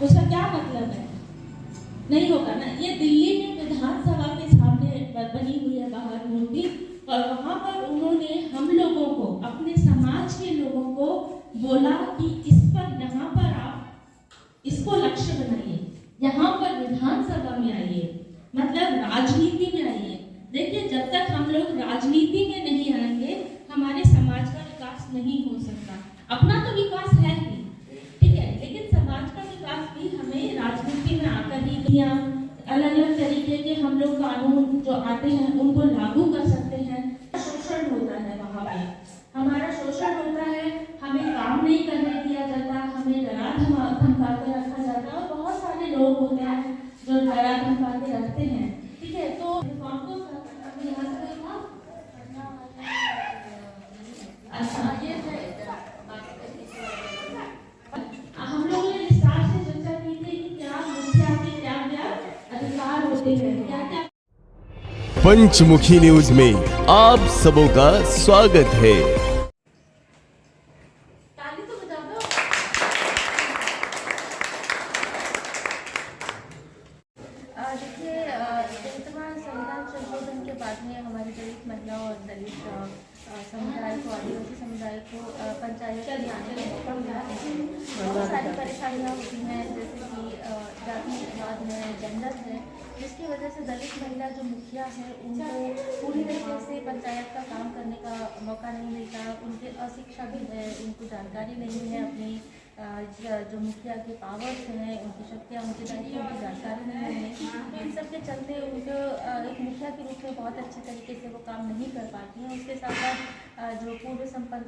उसका क्या मतलब है? नहीं होगा ना। ये दिल्ली में विधानसभा के सामने बनी हुई है बाहर मूर्ति, और वहां पर उन्होंने हम लोगों को, अपने समाज के लोगों को बोला कि इस पर, यहाँ पर आप इसको लक्ष्य बनाइए, यहाँ पर विधानसभा में आइए, मतलब राजनीति में आइए। देखिए, जब तक हम लोग राजनीति में नहीं आएंगे, हमारे समाज का विकास नहीं हो सकता। अपना तो विकास है ही, ठीक है, लेकिन समाज का विकास भी हमें राजनीति में आकर ही किया। अलग अलग तरीके के हम लोग कानून जो आते हैं उनको लागू कर सकते हैं। शोषण होता है वहाँ पे, हमारा शोषण होता है, हमें काम नहीं करने दिया जाता, हमें डरा धमका के रखा जाता है, और बहुत सारे लोग होते हैं जो डरा धमका के रखते हैं, ठीक है। तो कौन कौन यहाँ से था? अच्छा, ये हम लोग ने विस्तार से चर्चा की थी कि क्या मुखिया के क्या क्या अधिकार होते हैं, क्या क्या। पंचमुखी न्यूज में आप सबों का स्वागत है। ताली तो बजा दो। देखिए, वर्तमान संविधान संशोधन के बाद में हमारी दलित महिलाओं और दलित समुदाय को, आदिवासी समुदाय को पंचायत में आने का मौका मिला है। बहुत सारी परेशानियाँ होती हैं, जैसे कि जातिवाद है, जेंडर है, जिसकी वजह से दलित महिला जो मुखिया है उनको पूरी तरीके से पंचायत का काम करने का मौका नहीं मिलता। उनके अशिक्षा भी है, उनको जानकारी नहीं है अपनी जो मुखिया के पावर्स हैं, उनकी शक्तियाँ, उनके दायित्वों की जानकारी नहीं है। इन सब के चलते उनको एक मुखिया के रूप में बहुत अच्छे तरीके से वो काम नहीं कर पाती हैं। उसके साथ साथ जो पूर्व संपन्न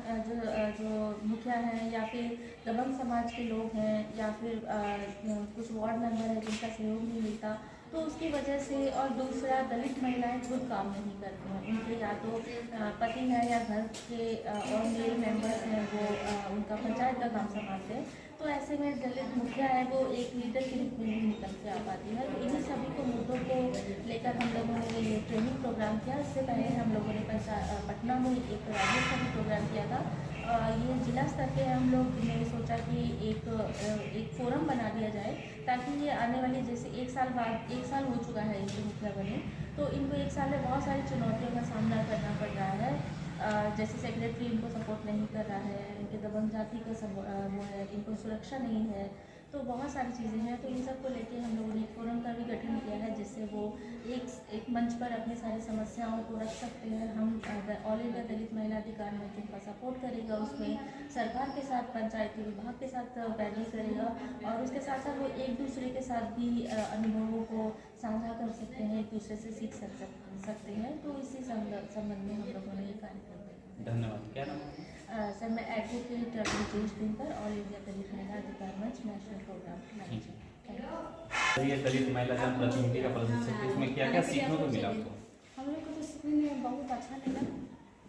जो मुखिया हैं, या फिर दबंग समाज के लोग हैं, या फिर कुछ वार्ड मेंबर है जिनका सहयोग नहीं मिलता, तो उसकी वजह से। और दूसरा, दलित महिलाएं खुद काम नहीं करती हैं, उनके या तो पति हैं या घर के और मेल मेंबर्स हैं वो उनका पंचायत का काम संभालते हैं। तो ऐसे में दलित मुखिया है वो एक लीडर के रूप में नहीं निकल के आ पाती है। तो इन्हीं सभी को मुद्दों को लेकर हम लोगों ने ये ट्रेनिंग प्रोग्राम किया। इससे पहले हम लोगों ने पटना में एक राज्य स्तरीय प्रोग्राम किया था। ये जिला स्तर पे हम लोग ने सोचा कि एक फोरम बना दिया जाए, ताकि ये आने वाली, जैसे एक साल बाद, 1 साल हो चुका है इनके मुखिया बने, तो इनको 1 साल में बहुत सारी चुनौतियों का सामना करना पड़ रहा है। जैसे सेक्रेटरी इनको सपोर्ट नहीं कर रहा है, इनके दबंग जाति का वो है, इनको सुरक्षा नहीं है, तो बहुत सारी चीज़ें हैं। तो इन सब को लेके हम लोगों ने एक फोरम का भी गठन किया है, जिससे वो एक मंच पर अपनी सारी समस्याओं को रख सकते हैं। हम ऑल इंडिया दलित महिला अधिकार मंच उनका सपोर्ट करेगा, उसमें सरकार के साथ, पंचायती विभाग के साथ पैनल करेगा, और उसके साथ साथ वो एक दूसरे के साथ भी अनुभवों को साझा कर सकते हैं, एक दूसरे से सीख सकते हैं। तो इसी संबंध में हम लोगों ने ये कार्यक्रम किया। धन्यवाद। क्या नाम है? सर, मैं advocate Brijesh Dinkar, all India Dalit Mahila Adhikar मंच नेशनल प्रोग्राम मैनेजर। ये दलित महिला जनप्रतिनिधि का प्रशिक्षण, इसमें क्या क्या सीखने को मिला आपको? हम लोग को तो सीखने में बहुत अच्छा लगा।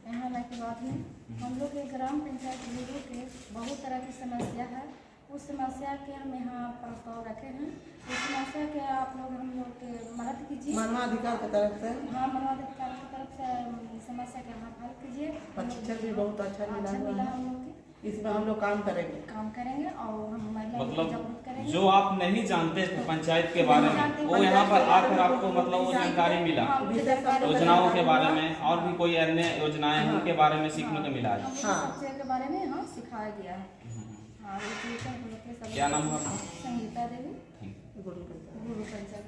यहाँ आने के बाद में हम लोग के ग्राम पंचायत लोगों के बहुत तरह की समस्या है, उस समस्या के हम यहाँ प्रस्ताव रखे हैं। उस समस्या के आप लोग हम लोग के मदद कीजिए, मानवाधिकार की तरफ से। हाँ, मानवाधिकार की तरफ से समस्या के आप हल कीजिए। प्रशिक्षण भी बहुत अच्छा मिला हम लोग इसमें हम लोग काम करेंगे और हम महिलाओं की मतलब जागरूक करेंगे। जो आप नहीं जानते थे पंचायत के बारे में, वो यहाँ पर आकर आपको मतलब वो जानकारी मिला, योजनाओं के बारे में, और भी कोई अन्य योजनाएं हैं उनके बारे में सीखने को मिला है। समस्या के बारे में हाँ सिखाया गया है। क्या नाम है आपका? संगीता देवी, गुरु पंचायत।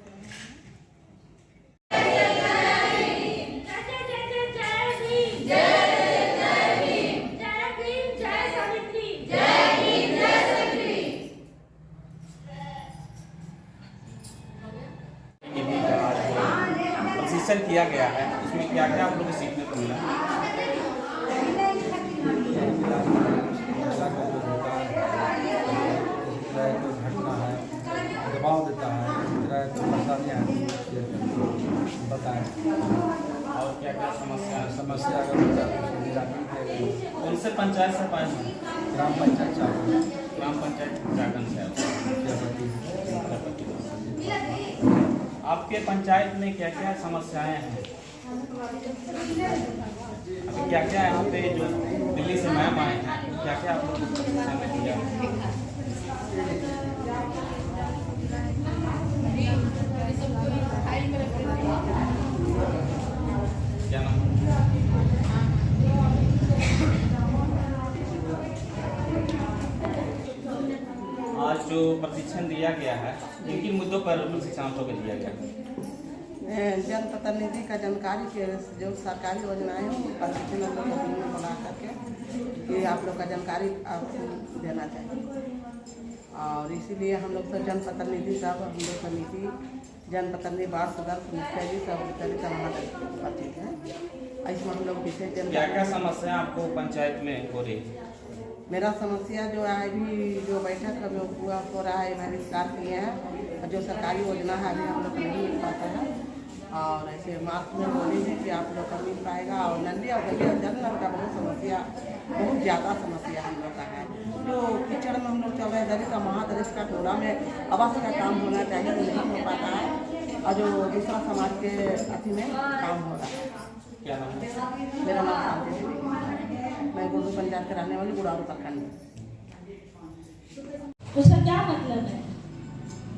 प्रशिक्षण किया गया है, उसमें क्या क्या आप लोग को सीखने को मिला? घटना है, दबाव देता है, परेशानियाँ बताएं, और क्या क्या समस्या समस्या का कौन से पंचायत से पाए हैं? ग्राम पंचायत ग्राम पंचायत जागन से। आपके पंचायत में क्या क्या समस्याएं हैं? अभी क्या क्या यहाँ पे जो दिल्ली से मैम आए हैं, क्या क्या आप लोग को किया? जो प्रशिक्षण दिया गया है, किन किन मुद्दों पर प्रशिक्षण आप लोग को दिया गया है? जनप्रतिनिधि का जानकारी के जो सरकारी योजनाएं हैं उन प्रशिक्षण हम लोग को दिन में बुला करके कि आप लोग का जानकारी आपको देना चाहिए। और इसीलिए हम लोग तो जनप्रतिनिधि सब हम लोग समिति जनप्रतिनिधि वार्ड सदस्य मुखिया जी सब वितरित हमारे उपस्थित हैं। इसमें हम लोग विशेष क्या क्या जानकारी समस्या आपको पंचायत में हो रही है? मेरा समस्या जो है अभी जो बैठक में हुआ हो रहा है मैं विस्तार किए हैं और जो सरकारी योजना है अभी हम लोग को नहीं मिल पाता है। और ऐसे मार्च में बोलेंगे कि आप लोग को मिल पाएगा। और नली और गली और जल नल का बहुत ज़्यादा समस्या हम लोग का है। जो कीचड़ में हम लोग चल रहे हैं दलित और महादलित का टोला में आवास का काम होना चाहिए, नहीं हो पाता है। और जो दूसरा समाज के अथी में काम हो रहा है। क्या नाम है? मेरा नाम शांति देवी, मैं गुरु पंचायत के रहने वाली गुड़ारू प्रखंड में। उसका क्या मतलब है?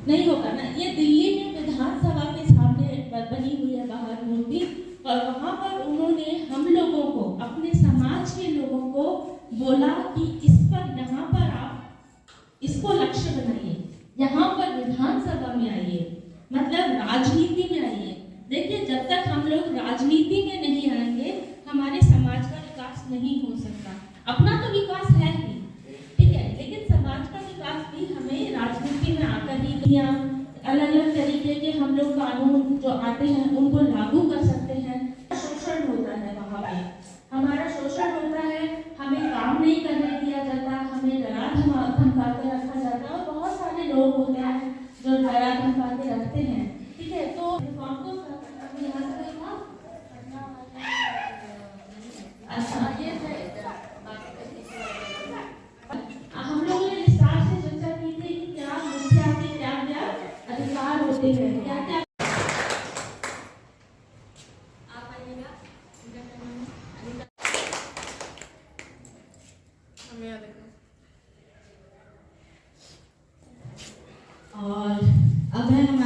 नहीं होगा ना। ये दिल्ली में विधानसभा के सामने बनी हुई है बाहर मूर्ति, और वहां पर उन्होंने हम लोगों को, अपने समाज के लोगों को बोला कि इस पर यहाँ पर आप इसको लक्ष्य बनाइए, यहाँ पर विधानसभा में आइए, मतलब राजनीति में आइए। देखिए, जब तक हम लोग राजनीति में नहीं आएंगे हमारे समाज का विकास नहीं हो सकता। अपना तो विकास है ही, ठीक है, लेकिन समाज का विकास भी हमें राजनीति में आकर ही किया। अलग अलग तरीके के हम लोग कानून जो आते हैं उनको लागू कर सकते हैं। शोषण होता है वहाँ पे, हमारा शोषण होता है, हमें काम नहीं करने दिया जाता, हमें डरा धमका के रखा जाता है। और बहुत सारे लोग होते हैं जो डरा धमका के रखते हैं, ठीक है। तो कौन कौन यहाँ से गई था? अच्छा, ये हम लोग ने विस्तार से चर्चा की थी कि क्या मुखिया के क्या क्या अधिकार होते हैं, क्या क्या। और अब है हमारे